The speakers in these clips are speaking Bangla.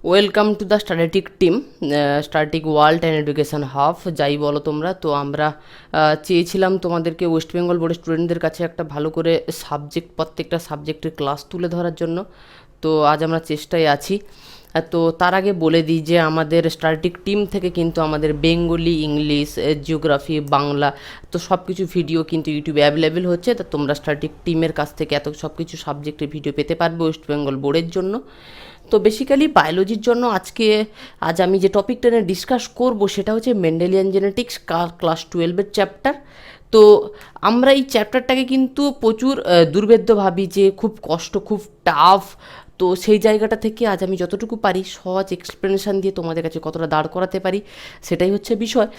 Welcome to the static team, static world and education hub. যাই বলো তোমরা, তো আমরা চেয়েছিলাম তোমাদেরকে ওয়েস্ট বেঙ্গল বোর্ডের স্টুডেন্টদের কাছে একটা ভালো করে প্রত্যেকটা সাবজেক্টের ক্লাস তুলে ধরার জন্য। তো আজ আমরা চেষ্টায় আছি। তো তার আগে বলে দিই যে আমাদের স্ট্যাটিক টিম থেকে কিন্তু আমাদের বেঙ্গলি, ইংলিশ, জিওগ্রাফি, বাংলা তো সব কিছু ভিডিও কিন্তু ইউটিউবে অ্যাভেলেবেল হচ্ছে। তো তোমরা স্ট্যাটিক টিমের কাছ থেকে সব কিছু সাবজেক্টের ভিডিও পেতে পারবে ওয়েস্ট বেঙ্গল বোর্ডের জন্য। তো বেসিক্যালি বায়োলজির জন্য আজ আমি যে টপিকটা নিয়ে ডিসকাস করব সেটা হচ্ছে মেন্ডেলিয়ান জেনেটিক্স, ক্লাস 12-এর চ্যাপ্টার। তো আমরা এই চ্যাপ্টারটাকে কিন্তু প্রচুর দুর্ভেদ্য ভাবি যে খুব কষ্ট, খুব টাফ। তো সেই জায়গাটা থেকে আজ আমি যতটুকু পারি সহজ এক্সপ্লেনেশান দিয়ে তোমাদের কাছে কতটা দাঁড় করাতে পারি সেটাই হচ্ছে বিষয়।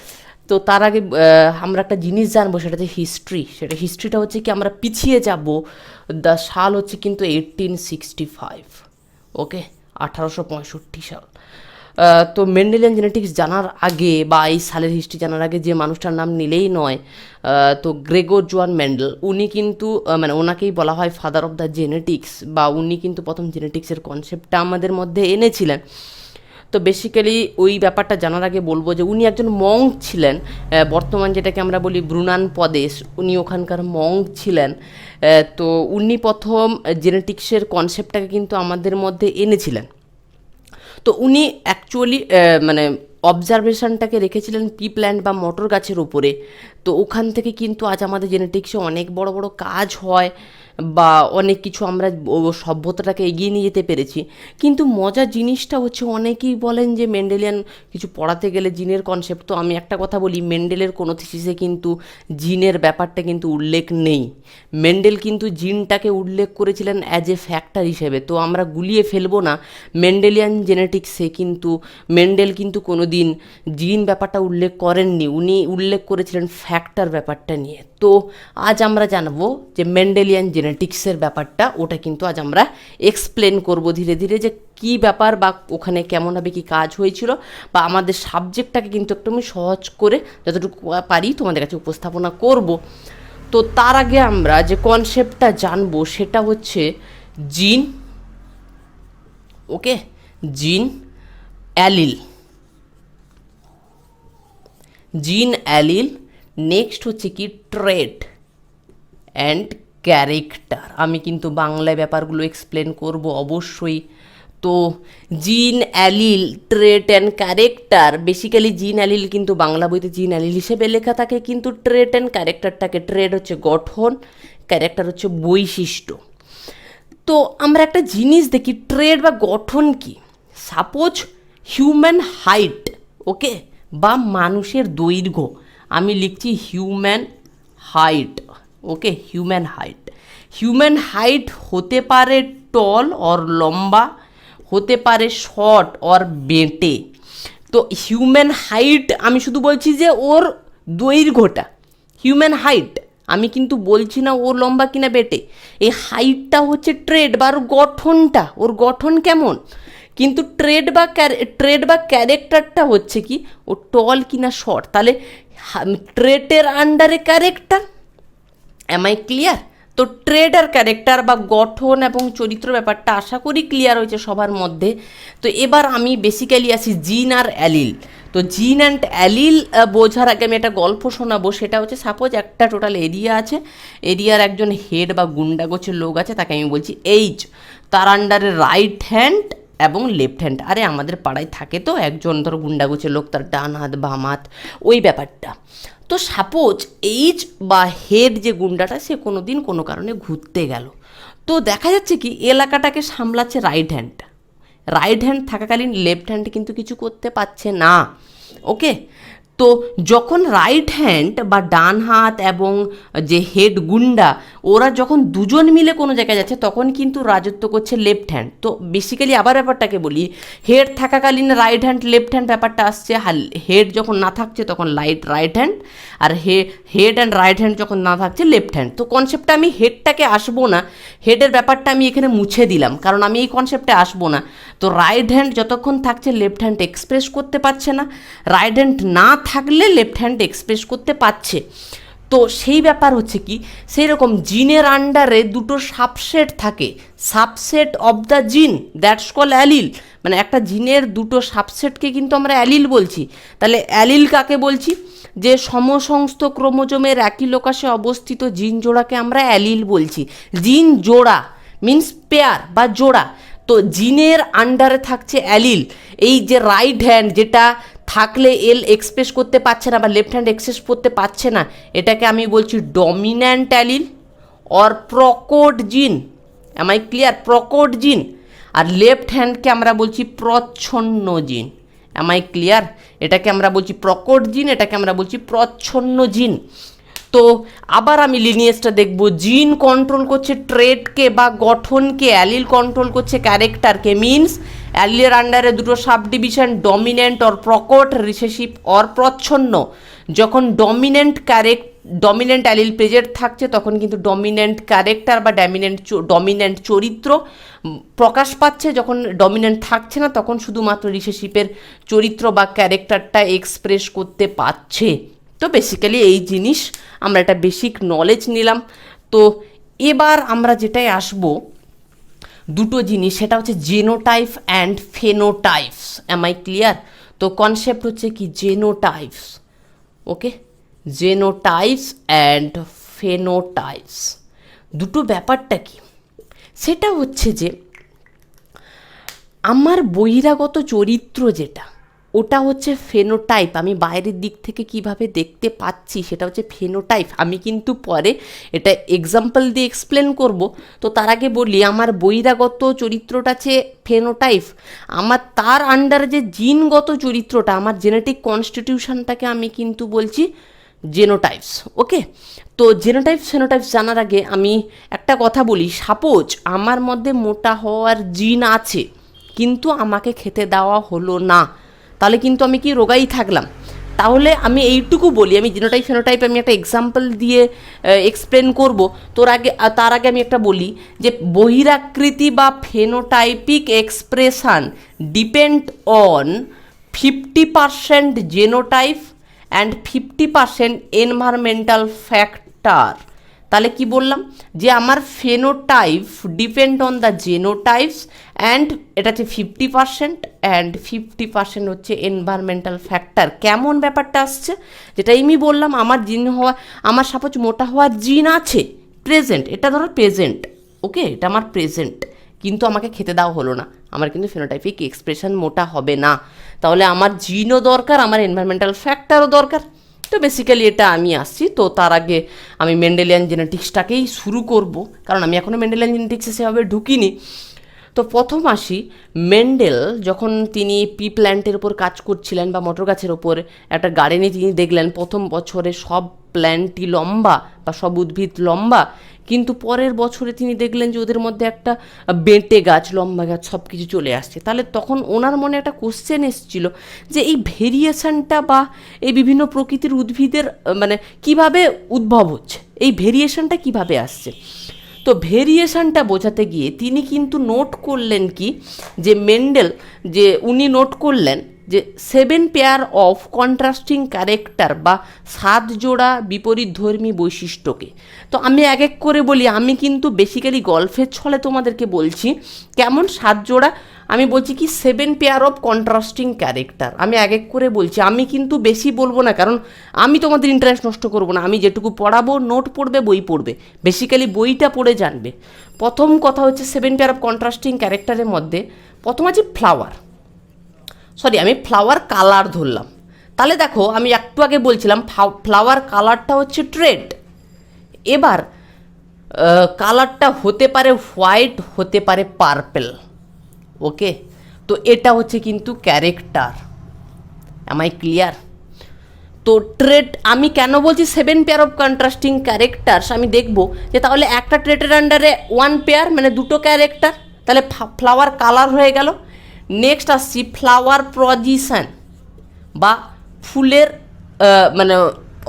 তো তার আগে আমরা একটা জিনিস জানবো, সেটা হচ্ছে হিস্ট্রিটা হচ্ছে কি আমরা পিছিয়ে যাব। সাল হচ্ছে কিন্তু 1865, ওকে, 1865 সাল। তো মেন্ডেলিয়ান জেনেটিক্স জানার আগে বা এই সালের হিস্ট্রি জানার আগে যে মানুষটার নাম নিলেই নয়, তো গ্রেগর জোয়ান মেন্ডেল, উনি কিন্তু মানে ওনাকেই বলা হয় ফাদার অফ দ্য জেনেটিক্স, বা উনি কিন্তু প্রথম জেনেটিক্সের কনসেপ্টটা আমাদের মধ্যে এনেছিলেন। তো বেসিক্যালি ওই ব্যাপারটা জানার আগে বলবো যে উনি একজন মঙ্ক ছিলেন। বর্তমান যেটাকে আমরা বলি ব্রুনান প্রদেশ, উনি ওখানকার মঙ্ক ছিলেন। তো উনি প্রথম জেনেটিক্সের কনসেপ্টটাকে কিন্তু আমাদের মধ্যে এনেছিলেন। তো উনি অ্যাকচুয়ালি মানে অবজারভেশনটাকে রেখেছিলেন পি প্ল্যান্ট বা মটর গাছের উপরে। তো ওখান থেকে কিন্তু আজ আমাদের জেনেটিক্সে অনেক বড় বড় কাজ হয়, বা অনেক কিছু আমরা সভ্যতাটাকে এগিয়ে নিয়ে যেতে পেরেছি। কিন্তু মজার জিনিসটা হচ্ছে অনেকেই বলেন যে মেন্ডেলিয়ান কিছু পড়াতে গেলে জিনের কনসেপ্ট। তো আমি একটা কথা বলি, মেন্ডেলের কোনো থিসিসে কিন্তু জিনের ব্যাপারটা কিন্তু উল্লেখ নেই। মেন্ডেল কিন্তু জিনটাকে উল্লেখ করেছিলেন অ্যাজ এ ফ্যাক্টর হিসেবে। তো আমরা গুলিয়ে ফেলবো না। মেন্ডেলিয়ান জেনেটিক্সে কিন্তু মেন্ডেল কিন্তু কোনো দিন জিন ব্যাপারটা উল্লেখ করেননি, উনি উল্লেখ করেছিলেন ফ্যাক্টর ব্যাপারটা নিয়ে। তো আজ আমরা জানবো যে মেন্ডেলিয়ান জেনেটিক্সের ব্যাপারটা, ওটা কিন্তু আজ আমরা এক্সপ্লেন করব ধীরে ধীরে, যে কী ব্যাপার বা ওখানে কেমনভাবে কী কাজ হয়েছিল, বা আমাদের সাবজেক্টটাকে কিন্তু একটু আমি সহজ করে যতটুকু পারি তোমাদের কাছে উপস্থাপনা করব। তো তার আগে আমরা যে কনসেপ্টটা জানবো সেটা হচ্ছে জিন, ওকে, জিন, অ্যালিল, জিন অ্যালিল। নেক্সট হচ্ছে কি ট্রেট অ্যান্ড ক্যারেক্টার। আমি কিন্তু বাংলায় ব্যাপারগুলো এক্সপ্লেন করব অবশ্যই। তো gene allele, trait and character, basically gene allele কিন্তু বাংলা বইতে জিন অ্যালিল হিসেবে লেখা থাকে, কিন্তু ট্রেট অ্যান্ড ক্যারেক্টারটাকে, ট্রেট হচ্ছে গঠন, ক্যারেক্টার হচ্ছে বৈশিষ্ট্য। তো আমরা একটা জিনিস দেখি, ট্রেট বা গঠন কি। সাপোজ হিউম্যান হাইট, ওকে, বা মানুষের দৈর্ঘ্য, আমি লিখছি হিউম্যান হাইট, ওকে, হিউম্যান হাইট। হিউম্যান হাইট হতে পারে টল অর লম্বা, হতে পারে শর্ট অর বেঁটে। তো হিউম্যান হাইট আমি শুধু বলছি যে ওর দৈর্ঘ্যটা হিউম্যান হাইট, আমি কিন্তু বলছি না ওর লম্বা কিনা বেটে। এই হাইটটা হচ্ছে ট্রেড বা ওর গঠনটা, ওর গঠন কেমন। কিন্তু ট্রেড বা ক্যারেক্টারটা হচ্ছে কি ও টল কিনা শর্ট। তাহলে ট্রেটের আন্ডারে ক্যারেক্টার, অ্যাম আই ক্লিয়ার? তো ট্রেড আর ক্যারেক্টার বা গঠন এবং চরিত্র ব্যাপারটা আশা করি ক্লিয়ার হয়েছে সবার মধ্যে। তো এবার আমি বেসিক্যালি আসি জিন আর অ্যালিল। তো জিন অ্যান্ড অ্যালিল বোঝার আগে আমি একটা গল্প শোনাবো। সেটা হচ্ছে, সাপোজ একটা টোটাল এরিয়া আছে, এরিয়ার একজন হেড বা গুন্ডাগোছের লোক আছে, তাকে আমি বলছি এইচ। তার আন্ডারে রাইট হ্যান্ড এবং লেফট হ্যান্ড। আরে আমাদের পাড়ায় থাকে তো একজন ধরো গুন্ডাগোছের লোক, তার ডান হাত বাম হাত, ওই ব্যাপারটা। তো সাপোজ এইচ বা হেড যে গুন্ডাটা, সে কোনো দিন কোনো কারণে ঘুরতে গেল। তো দেখা যাচ্ছে কি এলাকাটাকে সামলাচ্ছে রাইট হ্যান্ড। রাইট হ্যান্ড থাকাকালীন লেফট হ্যান্ড কিন্তু কিছু করতে পারছে না, ওকে। তো যখন রাইট হ্যান্ড বা ডান হাত এবং যে হেড গুন্ডা, ওরা যখন দুজন মিলে কোনো জায়গায় যাচ্ছে, তখন কিন্তু রাজত্ব করছে লেফট হ্যান্ড। তো বেসিক্যালি আবার ব্যাপারটাকে বলি, হেড থাকাকালীন রাইট হ্যান্ড লেফট হ্যান্ড ব্যাপারটা আসছে, হেড যখন না থাকছে তখন রাইট হ্যান্ড, আর হেড অ্যান্ড রাইট হ্যান্ড যখন না থাকছে লেফট হ্যান্ড। তো কনসেপ্টটা আমি হেডটাকে আসবো না, হেডের ব্যাপারটা আমি এখানে মুছে দিলাম, কারণ আমি এই কনসেপ্টে আসবো না। তো রাইট হ্যান্ড যতক্ষণ থাকছে লেফট হ্যান্ড এক্সপ্রেস করতে পারছে না, রাইট হ্যান্ড না থাকলে লেফট হ্যান্ড এক্সপ্রেস করতে পারছে। তো সেই ব্যাপার হচ্ছে কি, সেই রকম জিনের আন্ডারে দুটো সাবসেট থাকে, সাবসেট অফ দ্য জিন, দ্যাটস কল অ্যালিল। মানে একটা জিনের দুটো সাবসেটকে কিন্তু আমরা অ্যালিল বলছি। তাহলে অ্যালিল কাকে বলছি? যে সমসংস্থ ক্রোমোজোমের একই লোকাসে অবস্থিত জিন জোড়াকে আমরা অ্যালিল বলছি। জিন জোড়া মিন্স পেয়ার বা জোড়া। তো জিনের আন্ডারে থাকছে অ্যালিল। এই যে রাইট হ্যান্ড যেটা থাকলে এল এক্সপ্রেস করতে পারছে না বা লেফট হ্যান্ড এক্সপ্রেস করতে পারছে না, এটাকে আমি বলছি ডমিন্যান্ট অ্যালিল অর প্রকট জিন। Am I clear? প্রকট জিন। আর লেফট হ্যান্ডকে আমরা বলছি প্রচ্ছন্ন জিন। Am I clear? এটাকে আমরা বলছি প্রকট জিন, এটাকে আমরা বলছি প্রচ্ছন্ন জিন। তো আবার আমি লিনিয়েজটা দেখব। জিন কন্ট্রোল করছে ট্রেটকে বা গঠনকে, অ্যালিল কন্ট্রোল করছে ক্যারেক্টারকে। মিনস অ্যালিলের আন্ডারে দুটো সাব ডিভিশন, ডমিনেন্ট অর প্রকট, রিসেসিভ অর প্রচ্ছন্ন। যখন ডমিনেন্ট অ্যালিল প্রেজেন্ট থাকছে তখন কিন্তু ডমিনেন্ট ক্যারেক্টার বা ডমিনেন্ট চরিত্র প্রকাশ পাচ্ছে। যখন ডমিনেন্ট থাকছে না তখন শুধুমাত্র রিসেসিভের চরিত্র বা ক্যারেক্টারটা এক্সপ্রেস করতে পারছে। তো বেসিক্যালি এই জিনিস আমরা একটা বেসিক নলেজ নিলাম। তো এবার আমরা যেটাই আসবো দুটো জিনিস, সেটা হচ্ছে genotype and phenotypes. Am I clear? তো কনসেপ্ট হচ্ছে কি জেনোটাইপস, ওকে, জেনোটাইপস অ্যান্ড ফেনোটাইপস দুটো ব্যাপারটা কি, সেটা হচ্ছে যে আমার বহিরাগত চরিত্র যেটা, ওটা হচ্ছে ফেনোটাইপ। আমি বাইরের দিক থেকে কিভাবে দেখতে পাচ্ছি সেটা হচ্ছে ফেনোটাইপ। আমি কিন্তু পরে এটা এক্সাম্পল দিয়ে এক্সপ্লেন করব। তো তার আগে বলি, আমার বহিরাগত চরিত্রটা হচ্ছে ফেনোটাইপ। আমার তার আন্ডারে যে জিনগত চরিত্রটা, আমার জেনেটিক কনস্টিটিউশনটাকে আমি কিন্তু বলছি জেনোটাইপস। ওকে, তো জেনোটাইপস ফেনোটাইপস জানার আগে আমি একটা কথা বলি। সাপোজ আমার মধ্যে মোটা হওয়ার জিন আছে কিন্তু আমাকে খেতে দেওয়া হলো না, তাহলে কিন্তু আমি কি রোগাই থাকলাম? তাহলে আমি এইটুকু বলি, আমি জিনোটাইপ ফেনোটাইপ আমি একটা এক্সাম্পল দিয়ে এক্সপ্লেন করব। তার আগে আমি একটা বলি যে বহিরাকৃতি বা phenotypic expression depend on 50% genotype and 50% environmental factor. তাহলে কি বললাম যে আমার phenotype depend on the genotypes and এটা হচ্ছে 50% অ্যান্ড 50% হচ্ছে এনভায়রনমেন্টাল ফ্যাক্টর। কেমন ব্যাপারটা আসছে, যেটা আমি বললাম, আমার সাপোজ মোটা হওয়ার জিন আছে প্রেজেন্ট, এটা ধরো প্রেজেন্ট, ওকে, এটা আমার প্রেজেন্ট, কিন্তু আমাকে খেতে দেওয়া হলো না, আমার কিন্তু ফেনোটাইপিক এক্সপ্রেশন মোটা হবে না। তাহলে আমার জিনও দরকার, আমার এনভায়রনমেন্টাল ফ্যাক্টরও দরকার। তো বেসিক্যালি এটা আমি আসছি। তো তার আগে আমি মেন্ডেলিয়ান জেনেটিক্সটাকেই শুরু করব, কারণ আমি এখনও মেন্ডেলিয়ান জেনেটিক্সে সেভাবে ঢুকিনি। তো প্রথম আসি, মেন্ডেল যখন তিনি পি প্ল্যান্টের ওপর কাজ করছিলেন বা মটর গাছের ওপর একটা গার্ডেনে তিনি দেখলেন প্রথম বছরে সব প্ল্যান্টই লম্বা বা সব উদ্ভিদ লম্বা, কিন্তু পরের বছরে তিনি দেখলেন যে ওদের মধ্যে একটা বেঁটে গাছ, লম্বা গাছ সব কিছু চলে আসছে। তাহলে তখন ওনার মনে একটা কোশ্চেন এসেছিল যে এই ভেরিয়েশনটা বা এই বিভিন্ন প্রকৃতির উদ্ভিদের মানে কিভাবে উদ্ভব হচ্ছে, এই ভেরিয়েশনটা কিভাবে আসছে। তো ভেরিয়েশনটা বোঝাতে গিয়ে তিনি কিন্তু নোট করলেন কি, যে মেন্ডেল যে উনি নোট করলেন যে 7 পেয়ার অফ কন্ট্রাস্টিং ক্যারেক্টার বা 7 জোড়া বিপরীতধর্মী বৈশিষ্ট্যকে। তো আমি এক এক করে বলি, আমি কিন্তু বেসিক্যালি গল্পের ছলে তোমাদেরকে বলছি কেমন 7 জোড়া। আমি বলছি কি 7 পেয়ার অফ কন্ট্রাস্টিং ক্যারেক্টার, আমি এক এক করে বলছি। আমি কিন্তু বেশি বলবো না, কারণ আমি তোমাদের ইন্টারেস্ট নষ্ট করবো না। আমি যেটুকু পড়াবো, নোট পড়বে, বই পড়বে, বেসিক্যালি বইটা পড়ে জানবে। প্রথম কথা হচ্ছে 7 পেয়ার অফ কন্ট্রাস্টিং ক্যারেক্টারের মধ্যে প্রথম আছে ফ্লাওয়ার, আমি ফ্লাওয়ার কালার ধরলাম। তাহলে দেখো আমি একটু আগে বলছিলাম ফ্লাওয়ার কালারটা হচ্ছে ট্রেড। এবার কালারটা হতে পারে হোয়াইট, হতে পারে পার্পেল, ওকে। তো এটা হচ্ছে কিন্তু ক্যারেক্টার। Am I clear? তো ট্রেড আমি কেন বলছি 7 পেয়ার অফ কন্ট্রাস্টিং ক্যারেক্টার্স, আমি দেখব যে তাহলে একটা ট্রেটের আন্ডারে 1 পেয়ার মানে দুটো ক্যারেক্টার, তাহলে ফ্লাওয়ার কালার হয়ে গেল। নেক্সট আসছি ফ্লাওয়ার পজিশন বা ফুলের মানে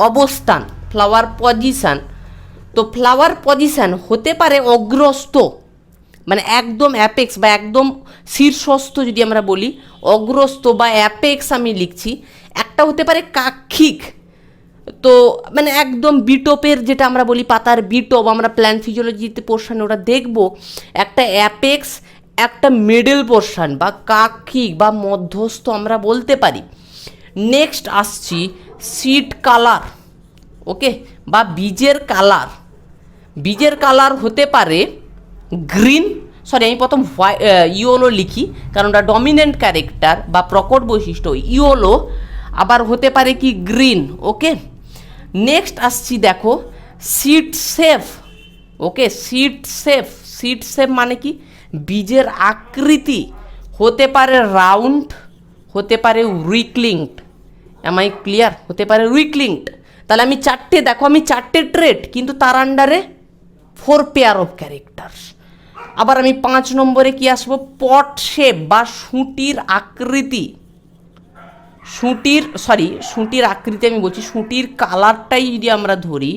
অবস্থান, ফ্লাওয়ার পজিশন। তো ফ্লাওয়ার পজিশন হতে পারে অগ্রস্থ, মানে একদম অ্যাপেক্স বা একদম শীর্ষস্থ যদি আমরা বলি, অগ্রস্থ বা অ্যাপেক্স আমি লিখছি। একটা হতে পারে কাক্ষিক, তো মানে একদম বিটপের যেটা আমরা বলি পাতার বিটপ, আমরা প্ল্যান্ট ফিজিওলজিতে পোর্শন ওটা দেখব, একটা অ্যাপেক্স, একটা মিডল পোর্শন বা কাক্ষিক বা মধ্যস্থ আমরা বলতে পারি। নেক্সট আসছি সিড কালার, ওকে, বা বীজের কালার। বীজের কালার হতে পারে গ্রিন, সরি আমি প্রথম ইয়োলো লিখি কারণ ওটা ডমিনেন্ট ক্যারেক্টার বা প্রকট বৈশিষ্ট্য ইয়োলো, আবার হতে পারে কি গ্রিন, ওকে। নেক্সট আসছি দেখো সিড শেপ, ওকে, সিড শেপ। সিড শেপ মানে কি বীজের আকৃতি হতে পারে রাউন্ড, হতে পারে উইকলিংড, এম আই ক্লিয়ার, হতে পারে উইকলিংড। তাহলে আমি চারটে, দেখো আমি চারটে ট্রেট কিন্তু তার আন্ডারে 4 পেয়ার অফ ক্যারেক্টার্স। আবার আমি 5 নম্বরে কি আসবো, পট শেপ বা সুঁটির আকৃতি। সুঁটির আকৃতি আমি বলছি, সুঁটির কালারটাই যদি আমরা ধরি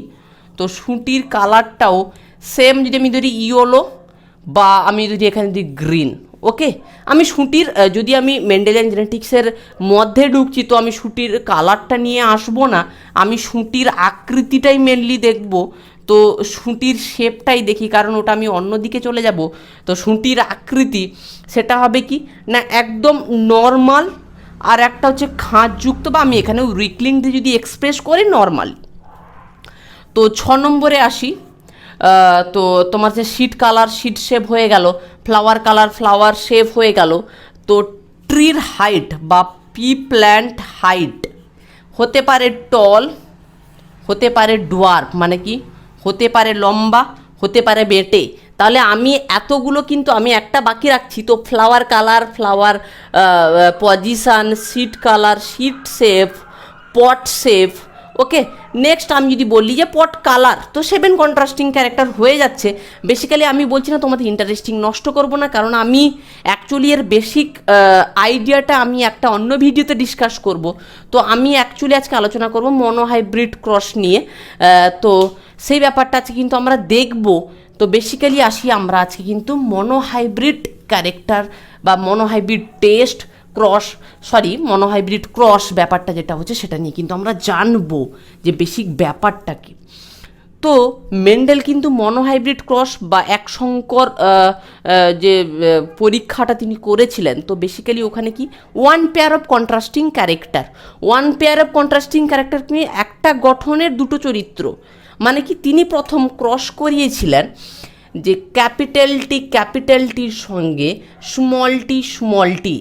তো সুঁটির কালারটাও সেম, যদি আমি ধরি ইয়োলো বা আমি যদি এখানে দিই গ্রিন, ওকে। আমি সুঁটির, যদি আমি মেন্ডেলিয়ান জেনেটিক্সের মধ্যে ঢুকছি তো আমি সুঁটির কালারটা নিয়ে আসবো না, আমি সুঁটির আকৃতিটাই মেনলি দেখব। তো সুঁটির শেপটাই দেখি, কারণ ওটা আমি অন্যদিকে চলে যাব। তো সুঁটির আকৃতি সেটা হবে কি না একদম নর্মাল, আর একটা হচ্ছে খাঁজযুক্ত, বা আমি এখানে উইকলিং দিয়ে যদি এক্সপ্রেস করি নর্মাল। তো 6 নম্বরে আসি। তো তোমার যে শিট কালার শিট শেপ হয়ে গেল, ফ্লাওয়ার কালার ফ্লাওয়ার শেপ হয়ে গেল। তো ট্রির হাইট বা পি প্ল্যান্ট হাইট হতে পারে টল, হতে পারে ডোয়ার্ফ, মানে কি হতে পারে লম্বা, হতে পারে বেটে। তাহলে আমি এতগুলো কিন্তু আমি একটা বাকি রাখছি। তো flower colour, flower position, seed colour, seed shape, pod shape, okay. Next আমি যদি বলি যে পট কালার, তো 7 কন্ট্রাস্টিং ক্যারেক্টার হয়ে যাচ্ছে। বেসিক্যালি আমি বলছি না তোমাদের ইন্টারেস্টিং নষ্ট করব না, কারণ আমি অ্যাকচুয়ালি এর বেসিক আইডিয়াটা আমি একটা অন্য ভিডিওতে ডিসকাস করব। তো আমি অ্যাকচুয়ালি আজকে আলোচনা করব মনোহাইব্রিড ক্রস নিয়ে। তো সেই ব্যাপারটা আজকে কিন্তু আমরা দেখব। তো বেসিক্যালি আসি আমরা আজকে কিন্তু মনোহাইব্রিড ক্যারেক্টার বা মনোহাইব্রিড টেস্ট মনোহাইব্রিড ক্রস ব্যাপারটা যেটা হচ্ছে সেটা নিয়ে কিন্তু আমরা জানবো যে বেসিক ব্যাপারটা কি। তো মেন্ডেল কিন্তু মনোহাইব্রিড ক্রস বা এক সংকর যে পরীক্ষাটা তিনি করেছিলেন, তো বেসিক্যালি ওখানে কি 1 pair of contrasting character, 1 pair of contrasting character নিয়ে একটা গঠনের দুটো চরিত্র, মানে কি তিনি প্রথম ক্রস করিয়েছিলেন যে ক্যাপিটালটির সঙ্গে স্মল টি।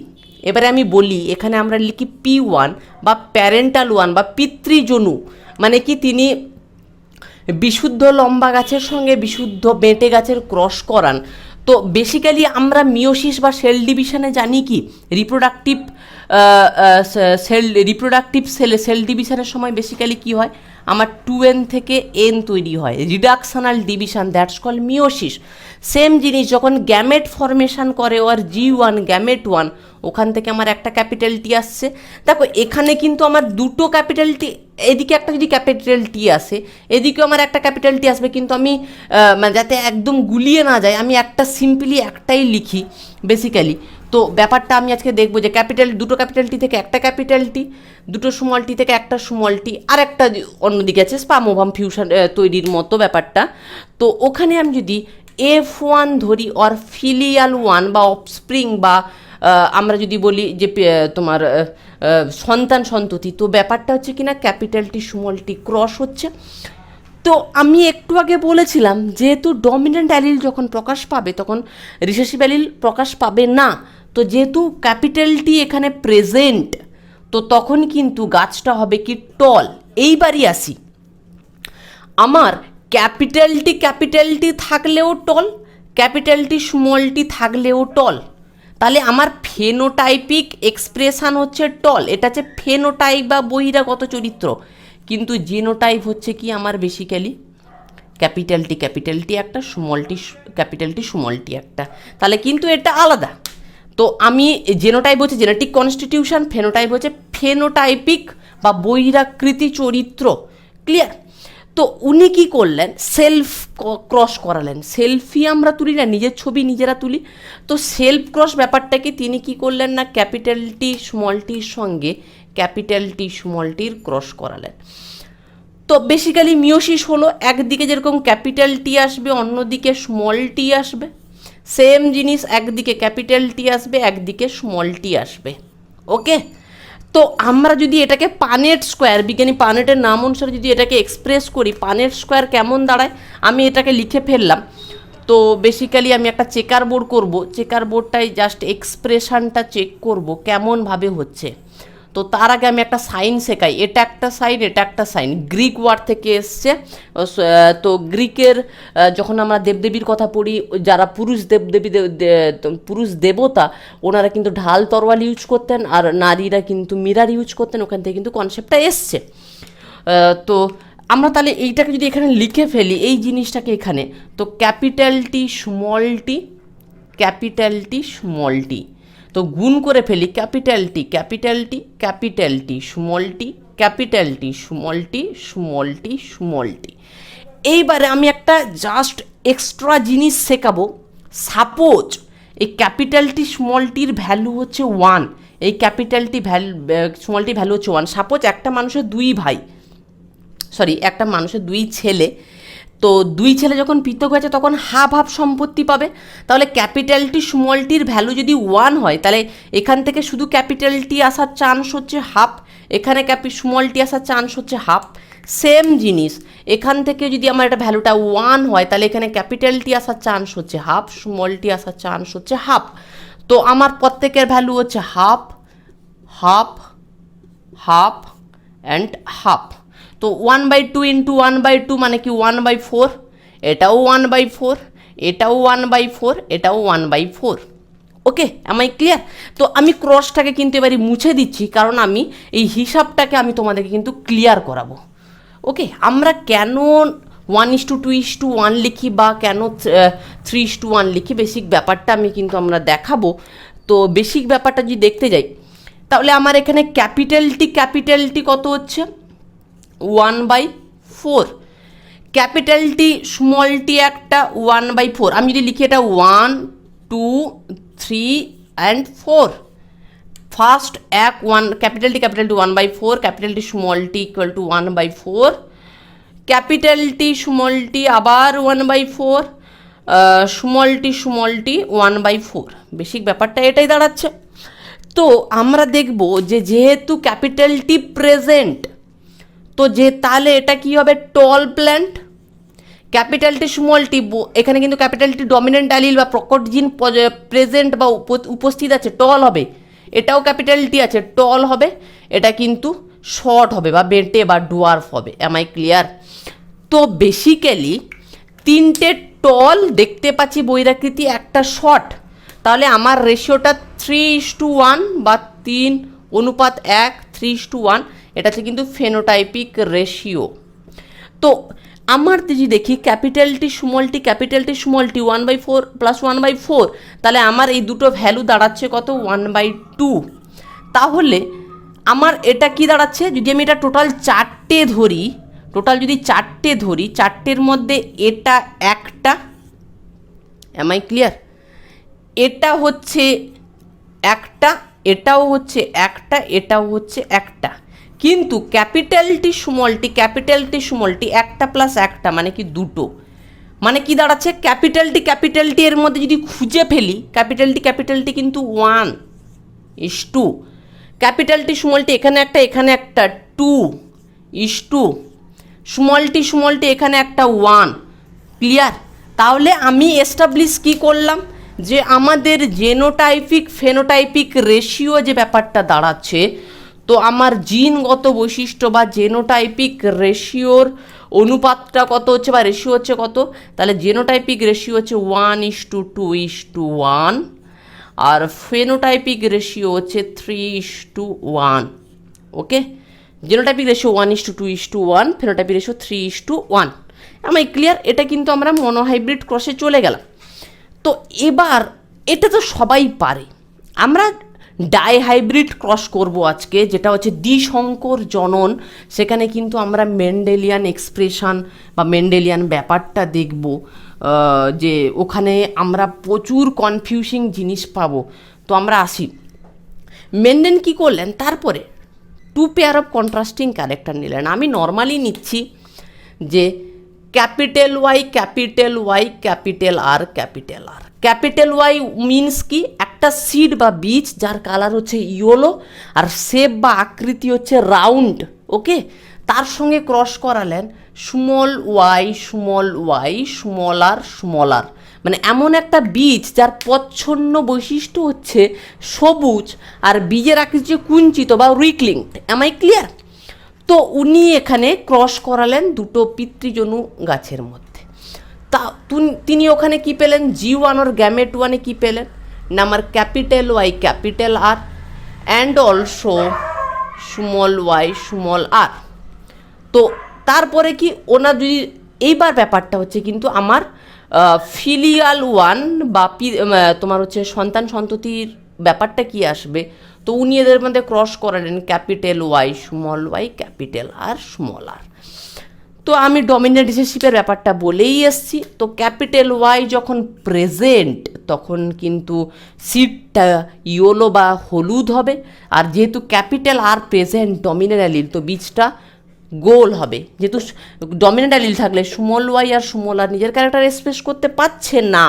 এবারে আমি বলি, এখানে আমরা লিখি P1 বা প্যারেন্টাল 1 বা পিতৃজনু, মানে কি তিনি বিশুদ্ধ লম্বা গাছের সঙ্গে বিশুদ্ধ বেঁটে গাছের ক্রস করান। তো বেসিক্যালি আমরা মিওসিস বা সেল ডিভিশনে জানি কি রিপ্রোডাক্টিভ সেল ডিভিশনের সময় বেসিক্যালি কি হয়, আমার 2n থেকে n তৈরি হয়, reductional division, that's call meiosis. Same জিনিস যখন গ্যামেট ফরমেশন করে ওর G1 গ্যামেট 1, ওখান থেকে আমার একটা ক্যাপিটাল টি আসছে। দেখো এখানে কিন্তু আমার দুটো ক্যাপিটাল টি, এদিকে একটা যদি ক্যাপিটাল টি আসে এদিকেও আমার একটা ক্যাপিটাল টি আসবে, কিন্তু আমি মানে যাতে একদম গুলিয়ে না যায় আমি একটা সিম্পলি একটাই লিখি বেসিক্যালি। তো ব্যাপারটা আমি আজকে দেখবো যে দুটো ক্যাপিটাল টি থেকে একটা ক্যাপিটাল টি, দুটো স্মল টি থেকে একটা স্মল টি, আর একটা অন্যদিকে আছে স্পামোভাম ফিউশন তৈরির মতো ব্যাপারটা। তো ওখানে আমি যদি F1 ধরি অর ফিলিয়াল 1 বা অফস্প্রিং বা আমরা যদি বলি যে তোমার সন্তান সন্ততি, তো ব্যাপারটা হচ্ছে কিনা ক্যাপিটাল টি স্মল টি ক্রস হচ্ছে। তো আমি একটু আগে বলেছিলাম যেহেতু ডমিনেন্ট অ্যালিল যখন প্রকাশ পাবে তখন রিসেসিভ অ্যালিল প্রকাশ পাবে না। তো যেহেতু ক্যাপিটাল টি এখানে প্রেজেন্ট, তো তখন কিন্তু গাছটা হবে কি টল। এইবারই আসি, আমার ক্যাপিটাল টি থাকলেও টল, ক্যাপিটাল টি স্মল টি থাকলেও টল, তাহলে আমার ফেনোটাইপিক এক্সপ্রেশান হচ্ছে টল। এটা হচ্ছে ফেনোটাইপ বা বহিরাগত চরিত্র, কিন্তু জিনোটাইপ হচ্ছে কি আমার বেসিক্যালি ক্যাপিটাল টি একটা, ক্যাপিটাল টি স্মল টি একটা, তাহলে কিন্তু এটা আলাদা। তো আমি জেনোটাইপ হচ্ছে জেনেটিক কনস্টিটিউশন, ফেনোটাইপ হচ্ছে ফেনোটাইপিক বা বহিরাকৃতি চরিত্র। ক্লিয়ার? তো উনি কি করলেন, সেলফ ক্রস করালেন। সেলফি আমরা তুলি না, নিজের ছবি নিজেরা তুলি। তো সেলফ ক্রস ব্যাপারটাকে তিনি কি করলেন না ক্যাপিটাল টি স্মল টির সঙ্গে ক্যাপিটাল টি স্মল টির ক্রস করালেন। তো বেসিক্যালি মিওসিস হলো একদিকে যেরকম ক্যাপিটাল টি আসবে অন্যদিকে স্মল টি আসবে, সেম জিনিস একদিকে ক্যাপিটাল টি আসবে একদিকে স্মল টি আসবে। ওকে, তো আমরা যদি এটাকে পানেট স্কোয়ার, বিজ্ঞানী পানেটের নাম অনুসারে যদি এটাকে এক্সপ্রেস করি, পানেট স্কোয়ার কেমন দাঁড়ায় আমি এটাকে লিখে ফেললাম। তো বেসিক্যালি আমি একটা চেকার বোর্ড করবো, চেকার বোর্ডটাই জাস্ট এক্সপ্রেশনটা চেক করব কেমনভাবে হচ্ছে। তো তার আগে আমি একটা সাইন শেখাই, এটা একটা সাইন এটা একটা সাইন, গ্রিক ওয়ার্ড থেকে এসছে। তো গ্রিকের যখন আমরা দেবদেবীর কথা পড়ি, যারা পুরুষ দেবদেবী পুরুষ দেবতা ওনারা কিন্তু ঢাল তরোয়াল ইউজ করতেন, আর নারীরা কিন্তু মিরার ইউজ করতেন, ওখান থেকে কিন্তু কনসেপ্টটা এসছে। তো আমরা তাহলে এইটাকে যদি এখানে লিখে ফেলি এই জিনিসটাকে এখানে, তো capital T small T, capital T small T, তো গুণ করে ফেলি capital T capital T capital T small T capital T small T small T small T. এইবারে আমি একটা জাস্ট এক্সট্রা জিনিস শেখাবো। সাপোজ এই ক্যাপিটাল টি স্মল টির ভ্যালু হচ্ছে 1, এই capital T small T value হচ্ছে 1। সাপোজ একটা মানুষের দুই ভাই, সরি একটা মানুষের দুই ছেলে, তো দুই ছেলে যখন পৃথক হয়েছে তখন হাফ হাফ সম্পত্তি পাবে। তাহলে ক্যাপিটাল টি স্মল টির ভ্যালু যদি 1 হয় তাহলে এখান থেকে শুধু ক্যাপিটাল টি আসার চান্স হচ্ছে হাফ, এখানে স্মল টি আসার চান্স হচ্ছে হাফ। সেম জিনিস এখান থেকে যদি আমার এটা ভ্যালুটা 1 হয় তাহলে এখানে ক্যাপিটাল টি আসার চান্স হচ্ছে হাফ, স্মল টি আসার চান্স হচ্ছে হাফ। তো আমার প্রত্যেকের ভ্যালু হচ্ছে half half half and half. তো 1/2 ইন্টু 1/2 মানে কি 1/4, এটাও 1/4, এটাও 1/4, এটাও 1/4। ওকে, আমায় ক্লিয়ার? তো আমি ক্রসটাকে কিন্তু এবারে মুছে দিচ্ছি, কারণ আমি এই হিসাবটাকে আমি তোমাদেরকে কিন্তু ক্লিয়ার করাবো। ওকে, আমরা কেন 1:2:1 লিখি বা কেন 3:1 লিখি, বেসিক ব্যাপারটা আমি কিন্তু আমরা দেখাবো। তো বেসিক ব্যাপারটা যদি দেখতে যাই তাহলে আমার এখানে ক্যাপিটাল টি কত হচ্ছে 1/4, ক্যাপিটাল টি স্মল টি একটা 1/4। আমি যদি লিখি এটা 1 2 3 অ্যান্ড 4, ফার্স্ট এক 1 capital T 1/4, capital T small T equal to 1/4, capital T small T আবার 1/4, স্মল টি 1/4। বেসিক ব্যাপারটা এটাই দাঁড়াচ্ছে। তো আমরা দেখব যে যেহেতু ক্যাপিটাল টি প্রেজেন্ট, তো যে তাহলে এটা কি হবে টল প্ল্যান্ট। ক্যাপিটাল টি স্মল টি, এখানে কিন্তু ক্যাপিটাল টি ডমিনেন্ট অ্যালিল বা প্রকট জিন প্রেজেন্ট বা উপস্থিত আছে, টল হবে। এটাও ক্যাপিটাল টি আছে, টল হবে। এটা কিন্তু শর্ট হবে বা বেটে বা ডোয়ার্ফ হবে। Am I clear? তো বেসিক্যালি তিনটে টল দেখতে পাচ্ছি বৈরাকৃতি, একটা শর্ট, তাহলে আমার রেশিওটা 3:1 বা 3:1, 3:1, এটা হচ্ছে কিন্তু ফেনোটাইপিক রেশিও। তো আমার যদি দেখি ক্যাপিটাল টি স্মল টি 1/4 প্লাস 1/4, তাহলে আমার এই দুটো ভ্যালু দাঁড়াচ্ছে কত 1/2। তাহলে আমার এটা কি দাঁড়াচ্ছে, যদি আমি এটা টোটাল চারটে ধরি, চারটের মধ্যে এটা একটা, এম আই ক্লিয়ার? এটা হচ্ছে একটা, এটাও হচ্ছে একটা, এটাও হচ্ছে একটা। কিন্তু ক্যাপিটাল টি স্মল টি একটা প্লাস একটা মানে কি দুটো, মানে কি দাঁড়াচ্ছে ক্যাপিটাল টি এর মধ্যে যদি খুঁজে ফেলি ক্যাপিটাল টি কিন্তু 1:2, ক্যাপিটাল টি স্মল টি এখানে একটা 2:2, স্মল টি এখানে একটা 1। ক্লিয়ার? তাহলে আমি এস্টাবলিশ কি করলাম যে আমাদের জেনোটাইপিক ফেনোটাইপিক রেশিও যে ব্যাপারটা দাঁড়াচ্ছে, তো আমার জিনগত বৈশিষ্ট্য বা জেনোটাইপিক রেশিওর অনুপাতটা কত হচ্ছে বা রেশিও হচ্ছে কত, তাহলে জেনোটাইপিক রেশিও হচ্ছে 1:2:1 আর ফেনোটাইপিক রেশিও হচ্ছে 3:1। ওকে, জেনোটাইপিক রেশিও 1:2:1, ফেনোটাইপিক রেশিও 3:1। আমি ক্লিয়ার? এটা কিন্তু আমরা মনোহাইব্রিড ক্রসে চলে গেলাম। তো এবার এটা তো সবাই পারে, আমরা ডাইহাইব্রিড ক্রস করব আজকে, যেটা হচ্ছে দ্বিসংকর জনন। সেখানে কিন্তু আমরা মেন্ডেলিয়ান এক্সপ্রেশন বা মেন্ডেলিয়ান ব্যাপারটা দেখব, যে ওখানে আমরা প্রচুর কনফিউজিং জিনিস পাবো। তো আমরা আসি মেন্ডেল কি করলেন, তারপরে two pair of contrasting character নিলেন। আমি নর্মালি নিচ্ছি যে capital Y capital Y capital R capital R. Capital Y means কি, একটা সিড বা বীজ যার কালার হচ্ছে ইয়েলো আর শেপ বা আকৃতি হচ্ছে রাউন্ড, ওকে। তার সঙ্গে ক্রস করালেন স্মল ওয়াই স্মল আর, মানে এমন একটা বীজ যার প্রচ্ছন্ন বৈশিষ্ট্য হচ্ছে সবুজ আর বীজের আকৃতি কুঞ্চিত বা উইকলিংড। M I clear? তো উনি এখানে ক্রস করালেন দুটো পিতৃজনু গাছের মধ্যে। তা তিনি ওখানে কি পেলেন, G1 ওর গ্যামেট 1-এ কী পেলেন না, আমার capital Y capital R and also small Y small R. তো তারপরে কি ওনার যদি, এইবার ব্যাপারটা হচ্ছে কিন্তু আমার ফিলিয়াল ওয়ান বা তোমার হচ্ছে সন্তান সন্ততির ব্যাপারটা কি আসবে। তো উনি এদের মধ্যে ক্রস করালেন capital Y capital R small R. তো আমি ডমিনেন্ট রিলেশনশিপের ব্যাপারটা বলেই এসছি। তো ক্যাপিটাল ওয়াই যখন প্রেজেন্ট তখন কিন্তু সিডটা ইয়েলো বা হলুদ হবে, আর যেহেতু capital R present dominant allele, তো বীজটা গোল হবে। যেহেতু ডমিনেন্ট অ্যালিল থাকলে স্মল ওয়াই আর স্মল আর নিজের ক্যারেক্টার এক্সপ্রেস করতে পারছে না।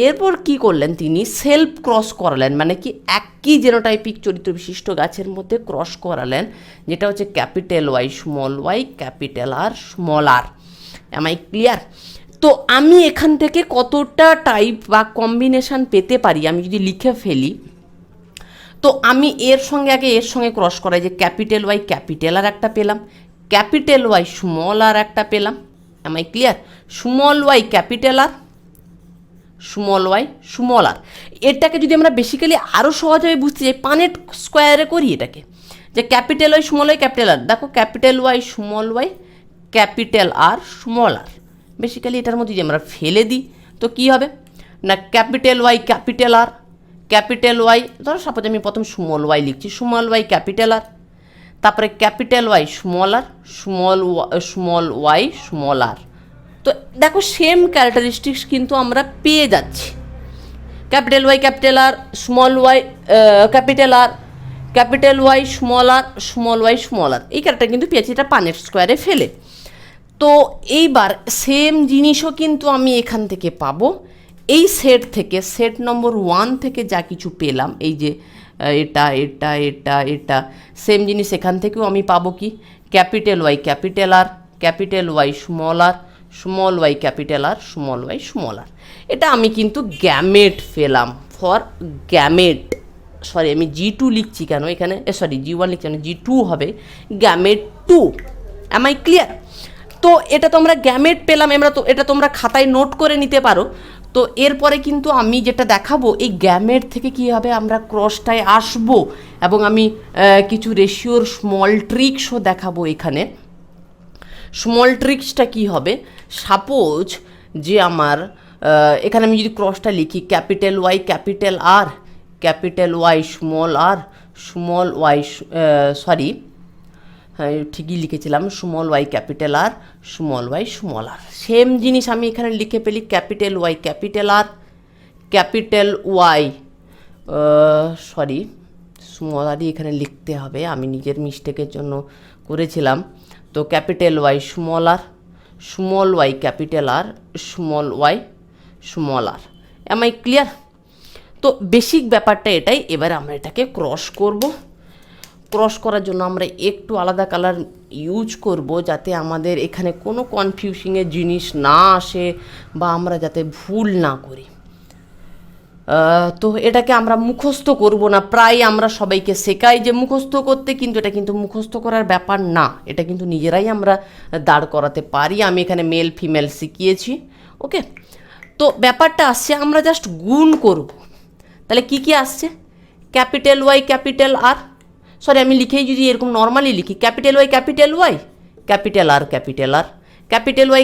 এরপর কি করলেন, তিনি সেলফ ক্রস করালেন, মানে কি একই জেনোটাইপিক চরিত্র বিশিষ্ট গাছের মধ্যে ক্রস করালেন, যেটা হচ্ছে capital Y capital R small R. Am I clear? তো আমি এখান থেকে কতটা টাইপ বা কম্বিনেশান পেতে পারি আমি যদি লিখে ফেলি। তো আমি এর সঙ্গে ক্রস করাই যে ক্যাপিটাল ওয়াই ক্যাপিটাল আর একটা পেলাম, ক্যাপিটাল ওয়াই স্মল আর একটা পেলাম। Am I clear? Small Y capital R small Y small R. এটাকে যদি আমরা বেসিক্যালি আরও সহজভাবে বুঝতে চাই, পানেট স্কোয়ারে করি এটাকে, যে capital Y small Y capital R. দেখো capital Y capital R small R, basically এটার মধ্যে যদি আমরা ফেলে দিই তো কী হবে না, ক্যাপিটাল ওয়াই ক্যাপিটাল ওয়াই, ধরো সাপোজ আমি প্রথম স্মল ওয়াই লিখছি, স্মল ওয়াই ক্যাপিটাল আর, তারপরে capital Y small R small Y small R. তো দেখো সেম ক্যারেক্টারিস্টিক্স কিন্তু আমরা পেয়ে যাচ্ছি, capital Y capital R small Y capital R capital Y small Y small R, এই ক্যারেক্টার কিন্তু পেয়েছি এটা পানেট স্কোয়ারে ফেলে। তো এইবার সেম জিনিসও কিন্তু আমি এখান থেকে পাবো, এই সেট থেকে, সেট নম্বর 1 থেকে যা কিছু পেলাম, এই যে এটা সেম জিনিস এখান থেকেও আমি পাবো কি, capital Y capital R capital Y small Y capital R small Y small R. এটা আমি কিন্তু গ্যামেট পেলাম ফর গ্যামেট, সরি আমি G2 লিখছি কেন এখানে, G1 লিখছি কেন, G2 হবে গ্যামেট 2। Am I clear? তো এটা তোমরা গ্যামেট পেলাম, এটা তোমরা খাতায় নোট করে নিতে পারো। তো এরপরে কিন্তু আমি যেটা দেখাবো, এই গ্যামেট থেকে কী হবে আমরা ক্রসটায় আসবো, এবং আমি কিছু রেশিওর স্মল ট্রিক্সও দেখাবো এখানে। স্মল ট্রিক্সটা কী হবে, সাপোজ যে আমার এখানে আমি যদি ক্রসটা লিখি capital Y capital R capital Y small Y হ্যাঁ ঠিকই লিখেছিলাম, small Y capital R small Y small R. Same জিনিস আমি এখানে লিখে ফেলি capital Y capital R capital Y small আরই এখানে লিখতে হবে, আমি নিজের মিস্টেকের জন্য করেছিলাম। তো capital Y small Y capital R small Y small R. Am I clear? তো বেসিক ব্যাপারটা এটাই। এবার আমরা এটাকে ক্রস করব। ক্রস করার জন্য আমরা একটু আলাদা কালার ইউজ করব, যাতে আমাদের এখানে কোনো কনফিউশিংয়ের জিনিস না আসে বা আমরা যাতে ভুল না করি। তো এটাকে আমরা মুখস্থ করব না, প্রায় আমরা সবাইকে শেখাই যে মুখস্থ করতে, কিন্তু এটা কিন্তু মুখস্থ করার ব্যাপার না, এটা কিন্তু নিজেরাই আমরা দাঁড় করাতে পারি। আমি এখানে মেল ফিমেল শিখিয়েছি, ওকে। তো ব্যাপারটা আসছে আমরা জাস্ট গুণ করব। তাহলে কি কি আসছে, ক্যাপিটাল ওয়াই ক্যাপিটাল আর, আমি লিখেই যদি এরকম নর্মালি লিখি capital Y capital R capital R capital Y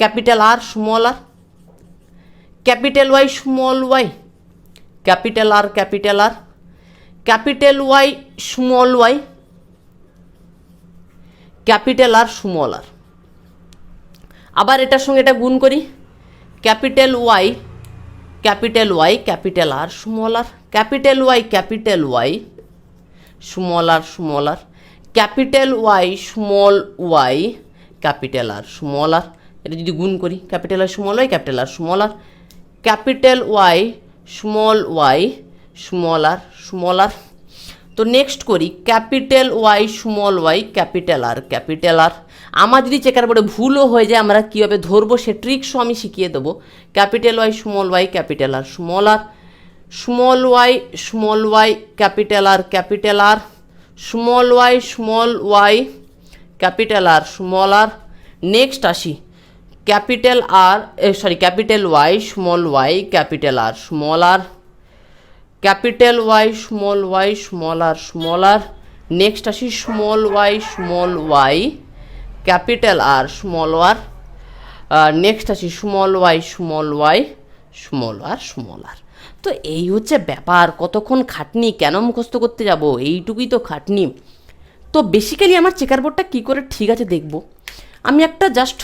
capital R small R capital Y small Y capital R capital Y small Y capital R small R. আবার এটার সঙ্গে এটা গুণ করি, capital Y capital R small R capital Y small R, capital Y small Y capital R small R, এটা যদি গুণ করি capital R small Y capital R small R, capital Y small R. তো নেক্সট করি capital Y small Y capital R. আমার যদি চেকার বোর্ডে ভুলও হয়ে যায় আমরা কীভাবে ধরবো সে ট্রিক্সও আমি শিখিয়ে দেবো। Capital Y capital R, small Y capital R, small Y capital R small R. Next আসি capital Y capital R small R. Next আসি small Y capital R small R. Next আসি স্মল ওয়াই স্মল আর। তো এই হচ্ছে ব্যাপার, কতক্ষণ খাটনি, কেন মুখস্থ করতে যাব, এইটুকুই তো খাটনি। তো বেসিক্যালি আমার চেকার বোর্ডটা কী করে ঠিক আছে দেখব, আমি একটা জাস্ট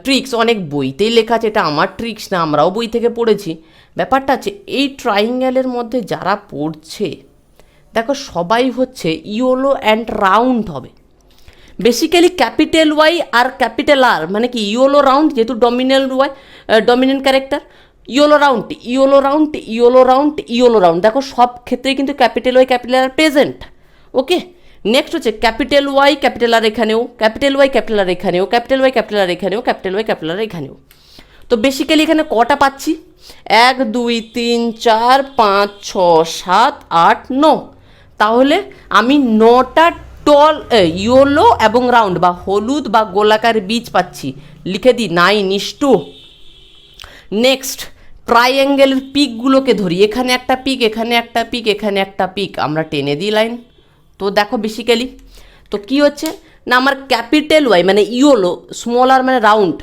ট্রিক্স, অনেক বইতেই লেখা আছে, এটা আমার ট্রিক্স না, আমরাও বই থেকে পড়েছি। ব্যাপারটা আছে এই ট্রাইঙ্গেলের মধ্যে যারা পড়ছে দেখো সবাই হচ্ছে ইয়োলো অ্যান্ড রাউন্ড হবে। বেসিক্যালি ক্যাপিটাল ওয়াই আর ক্যাপিটাল আর মানে কি ইয়োলো রাউন্ড, যেহেতু ডমিনেন্ট ক্যারেক্টার, ইয়োলো রাউন্ড। দেখো সব ক্ষেত্রেই কিন্তু capital Y capital R present. Okay, next হচ্ছে ক্যাপিটাল ওয়াই ক্যাপিটাল আর এখানেও, ক্যাপিটাল ওয়াই ক্যাপিটাল আর এখানেও, ক্যাপিটাল ওয়াই ক্যাপিটাল আর এখানেও, ক্যাপিটাল ওয়াই ক্যাপিটাল আর এখানেও। তো বেসিক্যালি এখানে কটা পাচ্ছি, 1 2 3 4 5 6 7 8 9। তাহলে আমি 9টা ইয়োলো এবং রাউন্ড বা হলুদ বা গোলাকার বীজ পাচ্ছি, লিখে দিই 9:2। নেক্সট ট্রাইঅ্যাঙ্গেলের পিকগুলোকে ধরি, এখানে একটা পিক, এখানে একটা পিক, এখানে একটা পিক, আমরা টেনে দিই লাইন। তো দেখো বেসিক্যালি তো কী হচ্ছে না, আমার ক্যাপিটাল ওয়াই মানে ইয়োলো, স্মল আর মানে রাউন্ড,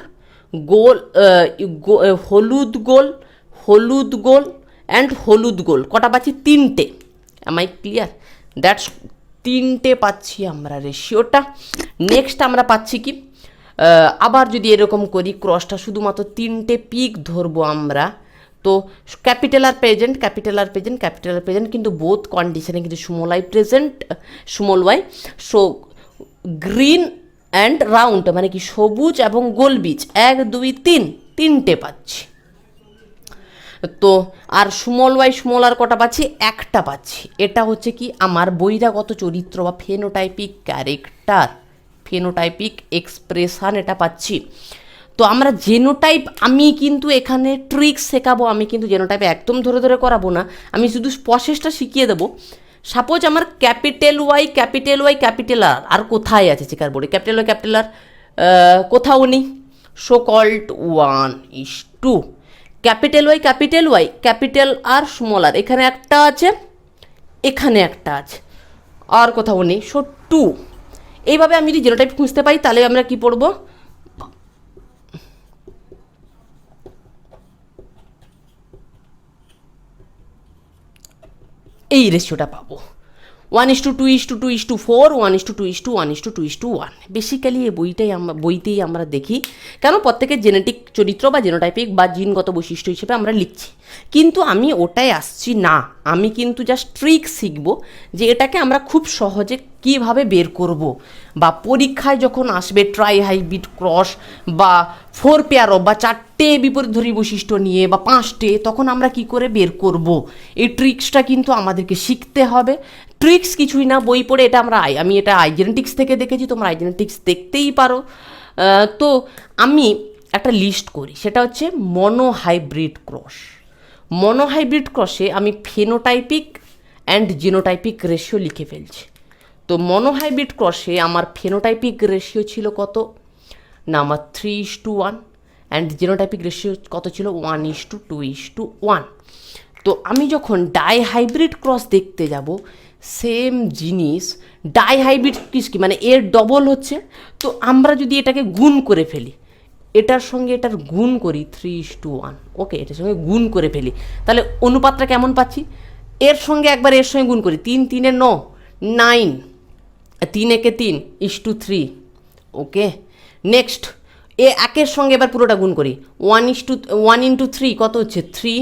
গোল হলুদ গোল অ্যান্ড হলুদ গোল কটা পাচ্ছি, 3টে। M I clear? দ্যাটস 3টে পাচ্ছি আমরা রেশিওটা। নেক্সট আমরা পাচ্ছি কি, আবার যদি এরকম করি ক্রসটা শুধুমাত্র 3টে পিক ধরবো আমরা। তো ক্যাপিটাল আর প্রেজেন্ট কিন্তু বোথ কন্ডিশনে কিন্তু small Y. So green and round মানে কি সবুজ এবং গোল বীজ 1 2 3 3টে পাচ্ছি। তো আর স্মল ওয়াই স্মল আর কটা পাচ্ছি, একটা পাচ্ছি। এটা হচ্ছে কি আমার বহিরাগত চরিত্র বা ফেনোটাইপিক এক্সপ্রেশন এটা পাচ্ছি। তো আমরা জেনোটাইপ, আমি কিন্তু এখানে ট্রিক্স শেখাবো, আমি কিন্তু জেনোটাইপ একদম ধরে করাবো না, আমি শুধু প্রসেসটা শিখিয়ে দেবো। সাপোজ আমার ক্যাপিটাল ওয়াই ক্যাপিটাল আর কোথায় আছে চেকার বোর্ডে, ক্যাপিটাল আর কোথাও নেই, so called 1:2। Capital Y capital R small R এখানে একটা আছে, এখানে একটা আছে, আর কোথাও নেই, সো 2। এইভাবে আমি যদি জেনোটাইপ খুঁজতে পাই তাহলে আমরা কি পড়বো, এই রেশিওটা পাবো 1:2:2:4, 1:2:1:1:1। বেসিক্যালি এই বইতেই আমরা দেখি, কেন প্রত্যেকের জেনেটিক চরিত্র বা জেনোটাইপিক বা জিনগত বৈশিষ্ট্য হিসেবে আমরা লিখছি, কিন্তু আমি ওটাই আসছি না। আমি কিন্তু জাস্ট ট্রিক শিখব যে এটাকে আমরা খুব সহজে কীভাবে বের করব, বা পরীক্ষায় যখন আসবে ট্রাই হাইব্রিড ক্রস বা 4 পেয়ার অফ বা 4টে বিপরীতধর্মী বৈশিষ্ট্য নিয়ে বা 5টে, তখন আমরা কি করে বের করব, এই ট্রিক্সটা কিন্তু আমাদেরকে শিখতে হবে। ট্রিক্স কিছুই না, বই পড়ে এটা আমি এটা আইজেনেটিক্স থেকে দেখেছি, তোমরা আইজেনেটিক্স দেখতেই পারো। তো আমি একটা লিস্ট করি, সেটা হচ্ছে মনোহাইব্রিড ক্রসে আমি ফেনোটাইপিক অ্যান্ড জিনোটাইপিক রেশিও লিখে ফেলছি। তো মনোহাইব্রিড ক্রসে আমার ফেনোটাইপিক রেশিও ছিল কত না, আমার 3:1, অ্যান্ড জিনোটাইপিক রেশিও কত ছিল 1:2:1। তো আমি যখন ডাইহাইব্রিড ক্রস দেখতে যাব, সেম জিনিস, ডাইহাইব্রিড কি মানে এর ডবল হচ্ছে, তো আমরা যদি এটাকে গুণ করে ফেলি, এটার সঙ্গে এটার গুণ করি 3:1, ওকে, এটার সঙ্গে গুণ করে ফেলি, তাহলে অনুপাতটা কেমন পাচ্ছি, এর সঙ্গে একবার এর সঙ্গে গুণ করি, 3 3 9 9, 3 1 3:3, ওকে। নেক্সট একের সঙ্গে এবার পুরোটা গুণ করি, 1:3 কত হচ্ছে 3,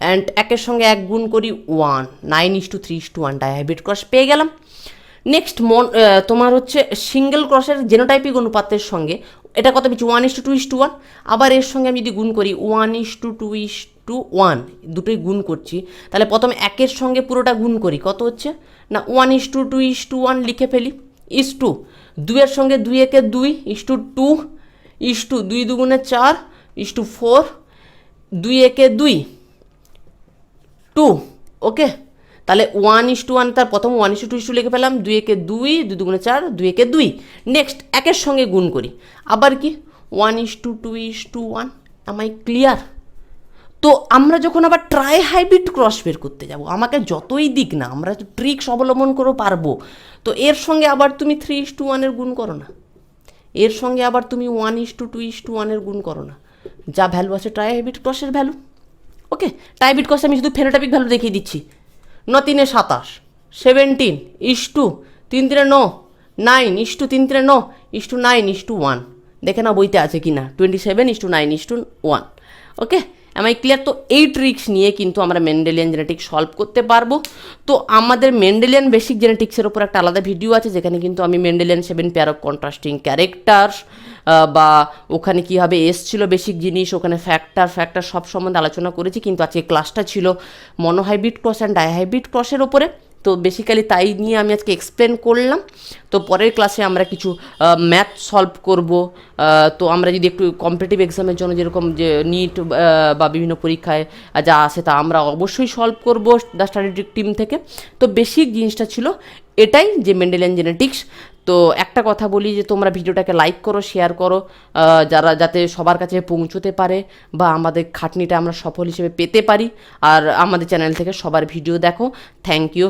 অ্যান্ড একের সঙ্গে 1 গুণ করি 1, 9:3:1 ডাইহাইব্রিড ক্রস পেয়ে গেলাম। নেক্সট তোমার হচ্ছে সিঙ্গেল ক্রসের জেনোটাইপিক অনুপাতের সঙ্গে এটা কত পেয়েছি 1:2:1। আবার এর সঙ্গে আমি যদি গুণ করি 1:2:1, দুটোই গুণ করছি, তাহলে প্রথমে একের সঙ্গে পুরোটা গুণ করি, কত হচ্ছে না 1:2:1 লিখে ফেলি, ইস টু 2-এর সঙ্গে 2 একে 2, ইস টু 2 দুগুণে 4, ইস টু 4, 2 একে 2, 2, ওকে। তাহলে 1:1 তার প্রথম 1:2 লিখে পেলাম, 2 একে 2, 2 দুগুণে 4, 2 একে 2। নেক্সট একের সঙ্গে গুণ করি, আবার কি 1:2:1। আমায় ক্লিয়ার? তো আমরা যখন আবার ট্রাই হাইব্রিড ক্রস বের করতে যাব, আমাকে যতই দিক না আমরা তো ট্রিক্স অবলম্বন করে পারবো। তো এর সঙ্গে আবার তুমি 3:1 গুণ করো না, এর সঙ্গে আবার তুমি 1:2:1 গুণ করো না, যা ভ্যালু আছে ট্রাই হাইব্রিড ক্রসের ভ্যালু, ওকে। ট্রাই হাইব্রিড ক্রসে আমি শুধু ফেনোটাইপিক ভ্যালু দেখিয়ে দিচ্ছি, 9:3 = 17, is to 3:3 = 9, is to 3:3 = 9, is to 9:1। দেখে না বইতে আছে কি না, 27:9:1, ওকে। আমি ক্লিয়ার? তো এই ট্রিক্স নিয়ে কিন্তু আমরা মেন্ডেলিয়ান জেনেটিক্স সলভ করতে পারবো। তো আমাদের মেন্ডেলিয়ান বেসিক জেনেটিক্সের ওপর একটা আলাদা ভিডিও আছে, যেখানে কিন্তু আমি Mendelian 7 pair of contrasting characters বা ওখানে কীভাবে এসছিল বেসিক জিনিস, ওখানে ফ্যাক্টর সব সম্বন্ধে আলোচনা করেছি। কিন্তু আজকে ক্লাসটা ছিল মনোহাইব্রিড ক্রস অ্যান্ড ডাইহাইব্রিড ক্রসের ওপরে, তো বেসিক্যালি তাই নিয়ে আমি আজকে এক্সপ্লেন করলাম। তো পরের ক্লাসে আমরা কিছু ম্যাথ সলভ করব। তো আমরা যদি একটু কম্পিটিটিভ এক্সামের জন্য যেরকম যে নিট বা বিভিন্ন পরীক্ষায় যা আসে তা আমরা অবশ্যই সলভ করব দ্য স্ট্যাটিস্টিক টিম থেকে। তো বেসিক জিনিসটা ছিল এটাই, যে মেন্ডেলিয়ান জেনেটিক্স। তো একটা কথা বলি যে তোমরা ভিডিওটাকে লাইক করো, শেয়ার করো, যাতে সবার কাছে পৌঁছতে পারে বা আমাদের খাটনিটা আমরা সফল হিসেবে পেতে পারি। আর আমাদের চ্যানেল থেকে সবার ভিডিও দেখো। Thank you.